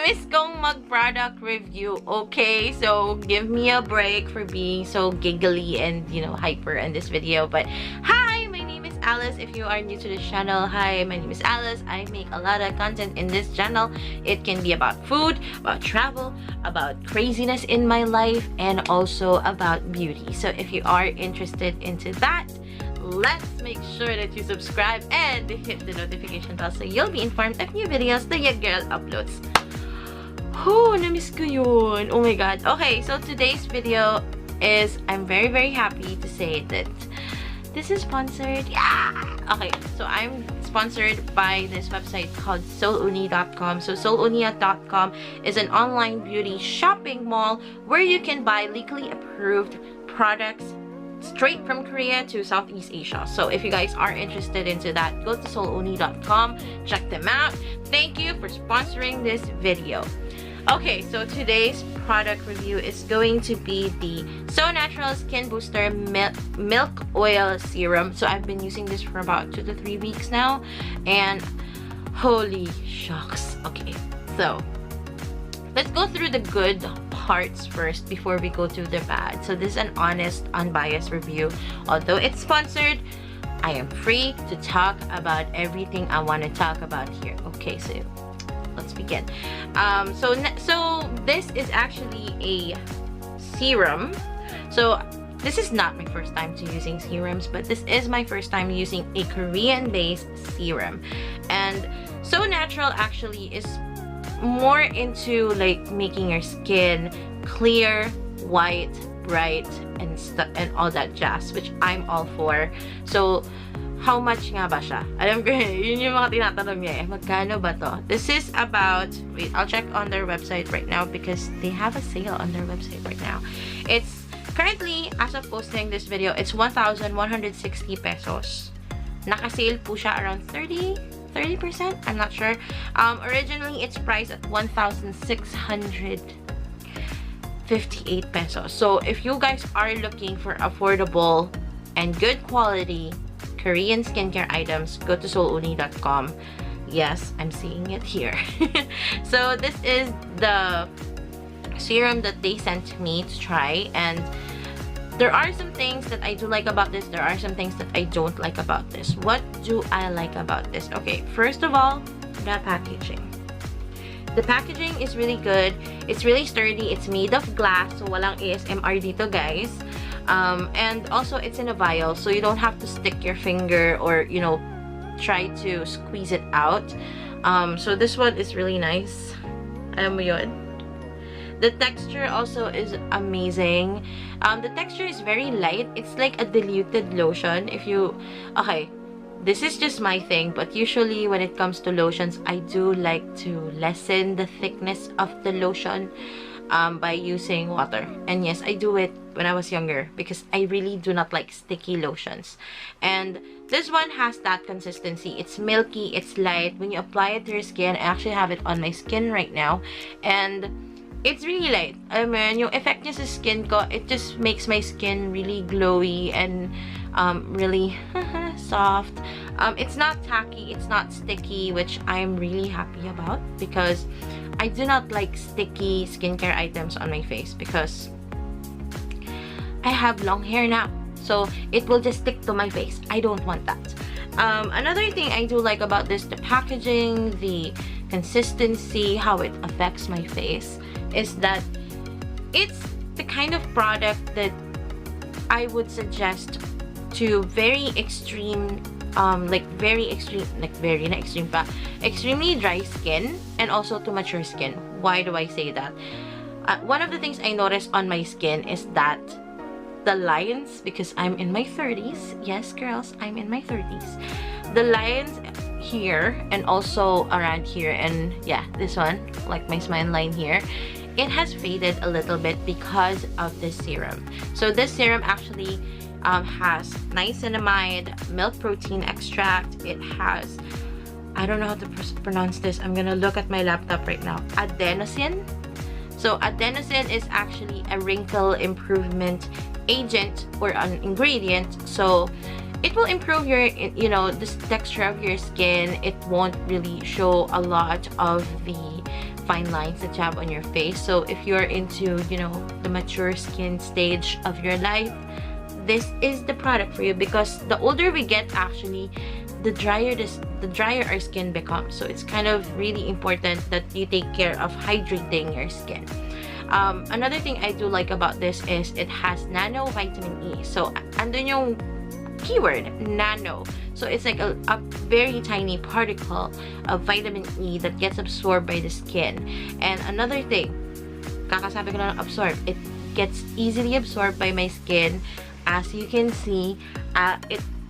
namiss kong mag-product review, okay? So, give me a break for being so giggly and, you know, hyper in this video. But, hi! My name is Alice. If you are new to this channel, hi, my name is Alice. I make a lot of content in this channel. It can be about food, about travel, about craziness in my life, and also about beauty. So, if you are interested into that, let's make sure that you subscribe and hit the notification bell so you'll be informed of new videos that your girl uploads. Oh, namiss ko yun. Oh my god. Okay, so today's video is, I'm very, very happy to say that this is sponsored. Yeah! Okay, so I'm sponsored by this website called Seoulunni.com. So Seoulunni.com is an online beauty shopping mall where you can buy legally approved products straight from Korea to Southeast Asia. So if you guys are interested into that, go to Seoulunni.com, check them out. Thank you for sponsoring this video. Okay, so today's product review is going to be the So Natural Skin Booster Milk Oil Serum. So I've been using this for about 2 to 3 weeks now, and holy shucks. Okay, so let's go through the good parts first before we go to the bad. So this is an honest, unbiased review. Although it's sponsored, I am free to talk about everything I want to talk about here. Okay, so let's begin. So this is actually a serum. So this is not my first time to using serums, but this is my first time using a Korean-based serum. And So Natural actually is more into like making your skin clear, white, bright, and all that jazz, which I'm all for. So how much nga ba siya? Alam ko yun yung mga tinatanong niya eh. Magkano ba to? This is about, wait, I'll check on their website right now because they have a sale on their website right now. It's currently, as of posting this video, it's 1,160 pesos. Naka-sale po siya around 30%? I'm not sure. Originally, it's priced at 1,658 pesos. So, if you guys are looking for affordable and good quality Korean skincare items, go to Seoulunni.com. Yes, I'm seeing it here. So, this is the serum that they sent me to try, and there are some things that I do like about this. There are some things that I don't like about this. What do I like about this? Okay, first of all, the packaging. The packaging is really good. It's really sturdy. It's made of glass, so walang ASMR dito, guys. And also, it's in a vial, so you don't have to stick your finger or, you know, try to squeeze it out. So this one is really nice. Alam mo yun? The texture also is amazing. The texture is very light. It's like a diluted lotion. Okay, this is just my thing, but usually when it comes to lotions, I do like to lessen the thickness of the lotion by using water. And yes, I do it when I was younger because I really do not like sticky lotions. And this one has that consistency. It's milky, it's light. When you apply it to your skin, I actually have it on my skin right now, and it's really light. I mean, yung effect niya sa skin ko, it just makes my skin really glowy and really soft. It's not tacky, it's not sticky, which I'm really happy about because I do not like sticky skincare items on my face because I have long hair now. So it will just stick to my face. I don't want that. Another thing I do like about this, the packaging, the consistency, how it affects my face, is that it's the kind of product that I would suggest to very extreme, extremely dry skin and also to mature skin. Why do I say that? One of the things I noticed on my skin is that the lines, because I'm in my 30s, yes girls, I'm in my 30s, the lines here and also around here, and yeah, this one, like my smile line here, it has faded a little bit because of this serum. So this serum actually has niacinamide, milk protein extract. It has, I don't know how to pronounce this. I'm gonna look at my laptop right now. Adenosine. So adenosine is actually a wrinkle improvement agent or an ingredient. So it will improve your, you know, the texture of your skin. It won't really show a lot of the fine lines that you have on your face. So if you're into, you know, the mature skin stage of your life, this is the product for you, because the older we get, actually, the drier our skin becomes. So it's kind of really important that you take care of hydrating your skin. Another thing I do like about this is it has nano vitamin E. So andun yung keyword, nano. So it's like a very tiny particle of vitamin E that gets absorbed by the skin. And another thing, kakasabi ko na ng absorb, it gets easily absorbed by my skin. As you can see,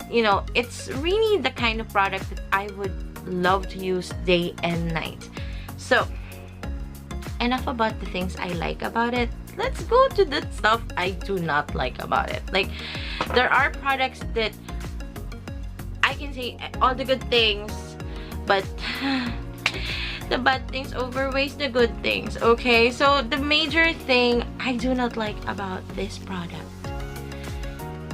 you know, it's really the kind of product that I would love to use day and night. So enough about the things I like about it. Let's go to the stuff I do not like about it. Like, there are products that I can say all the good things, but the bad things outweighs the good things. Okay, so the major thing I do not like about this product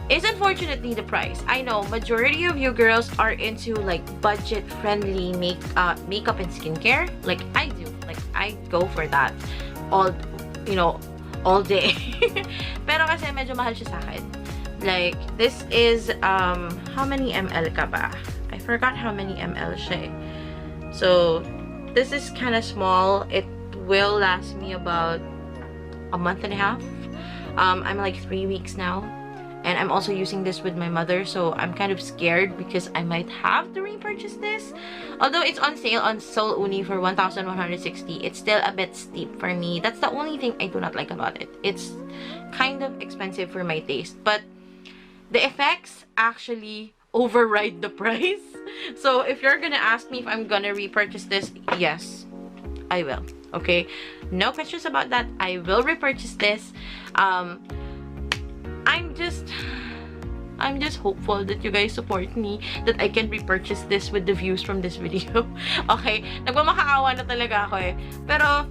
is unfortunately the price. I know majority of you girls are into like budget-friendly makeup and skincare. Like I do. Like I go for that all, you know, all day. Pero kasi medyo mahal siya sa akin. Like this is how many ml ka ba? I forgot how many ml siya. So this is kind of small. It will last me about a month and a half. I'm like 3 weeks now. And I'm also using this with my mother, so I'm kind of scared because I might have to repurchase this. Although it's on sale on Seoulunni for 1,160, it's still a bit steep for me. That's the only thing I do not like about it. It's kind of expensive for my taste, but the effects actually override the price. So if you're gonna ask me if I'm gonna repurchase this, yes, I will. Okay, no questions about that. I will repurchase this. I'm just hopeful that you guys support me, that I can repurchase this with the views from this video. Okay, nagmamakaawa na talaga ako eh. Pero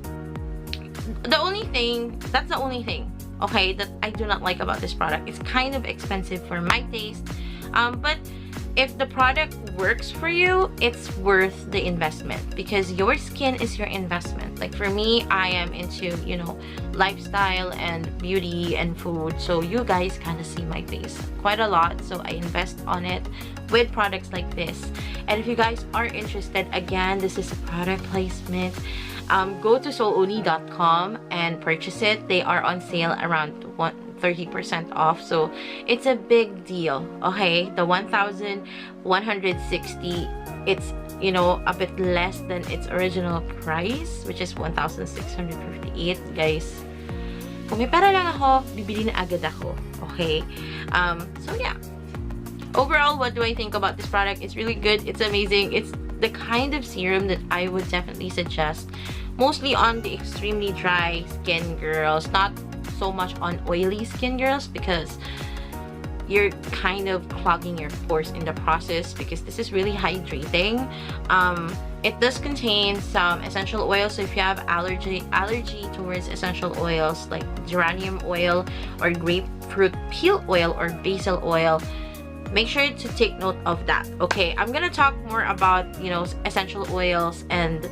the only thing, that's the only thing, okay, that I do not like about this product. It's kind of expensive for my taste. But if the product works for you, it's worth the investment, because your skin is your investment. Like for me, I am into, you know, lifestyle and beauty and food, so you guys kind of see my face quite a lot, so I invest on it with products like this. And if you guys are interested, again, this is a product placement. Go to seoulunni.com and purchase it. They are on sale around 30% off, so it's a big deal. Okay, the 1,160, it's, you know, a bit less than its original price, which is 1,658. Guys, kung may pera lang ako, bibili na agad ako. Okay, so yeah, overall, what do I think about this product? It's really good. It's amazing. It's the kind of serum that I would definitely suggest, mostly on the extremely dry skin girls, not so much on oily skin girls, because you're kind of clogging your pores in the process, because this is really hydrating. It does contain some essential oils, so if you have allergy towards essential oils like geranium oil or grapefruit peel oil or basil oil, make sure to take note of that. Okay, I'm gonna talk more about, you know, essential oils and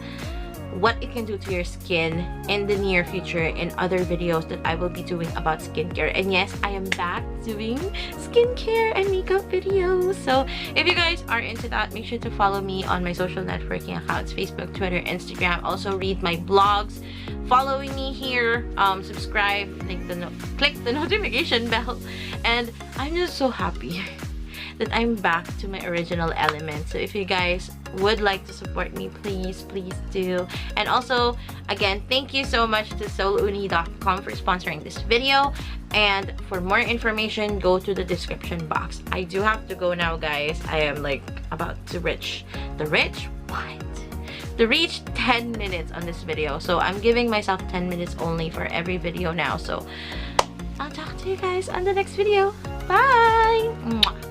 what it can do to your skin in the near future in other videos that I will be doing about skincare. And yes, I am back doing skincare and makeup videos. So if you guys are into that, make sure to follow me on my social networking accounts, Facebook, Twitter, Instagram. Also read my blogs, following me here, subscribe, click the notification bell. And I'm just so happy that I'm back to my original element. So if you guys would like to support me, please do. And also, again, thank you so much to Seoulunni.com for sponsoring this video. And for more information, go to the description box. I do have to go now, guys. I am like about to reach 10 minutes on this video. So I'm giving myself 10 minutes only for every video now. So I'll talk to you guys on the next video. Bye! Mwah.